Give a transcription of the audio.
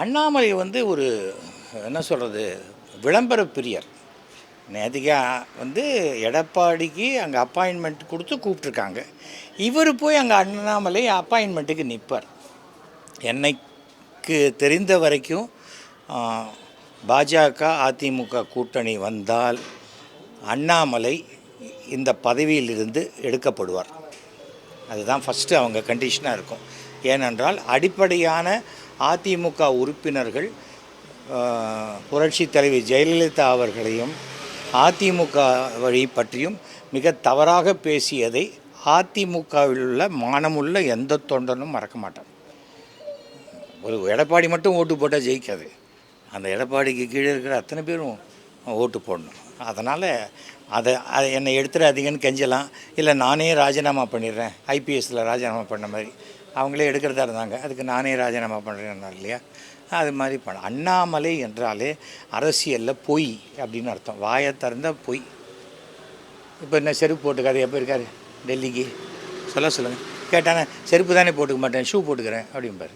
அண்ணாமலை வந்து ஒரு என்ன சொல்கிறது, விளம்பர பிரியர். நேற்றுக்கு வந்து எடப்பாடிக்கு அங்கே அப்பாயின்மெண்ட் கொடுத்து கூப்பிட்ருக்காங்க. இவர் போய் அங்கே அண்ணாமலை அப்பாயின்மெண்ட்டுக்கு நிற்பார். என்னைக்கு தெரிந்த வரைக்கும் பாஜக அதிமுக கூட்டணி வந்தால் அண்ணாமலை இந்த பதவியிலிருந்து எடுக்கப்படுவார். அதுதான் ஃபஸ்ட்டு அவங்க கண்டிஷனாக இருக்கும். ஏனென்றால் அடிப்படையான அதிமுக உறுப்பினர்கள் புரட்சி தலைவி ஜெயலலிதா அவர்களையும் அதிமுக வழி பற்றியும் மிக தவறாக பேசியதை அதிமுகவில் உள்ள மானமுள்ள எந்த தொண்டனும் மறக்க மாட்டார். ஒரு எடப்பாடி மட்டும் ஓட்டு போட்டால் ஜெயிக்காது, அந்த எடப்பாடிக்கு கீழே இருக்கிற அத்தனை பேரும் ஓட்டு போடணும். அதனால் அதை என்னை எடுத்துடாதீங்கன்னு கெஞ்சலாம். இல்லை நானே ராஜினாமா பண்ணிடுறேன், ஐபிஎஸ்சில் ராஜினாமா பண்ண மாதிரி அவங்களே எடுக்கிறதா இருந்தாங்க, அதுக்கு நானே ராஜினாமா பண்ணுறேன்னா இல்லையா, அது மாதிரி அண்ணாமலை என்றாலே அரசியலில் பொய் அப்படின்னு அர்த்தம். வாயை திறந்த பொய். இப்போ என்ன செருப்பு போட்டுக்காரு, எப்போ இருக்கார் டெல்லிக்கு சொல்லுங்கள் கேட்டானே, செருப்பு தானே போட்டுக்க மாட்டேன், ஷூ போட்டுக்கிறேன் அப்படிம்பாரு.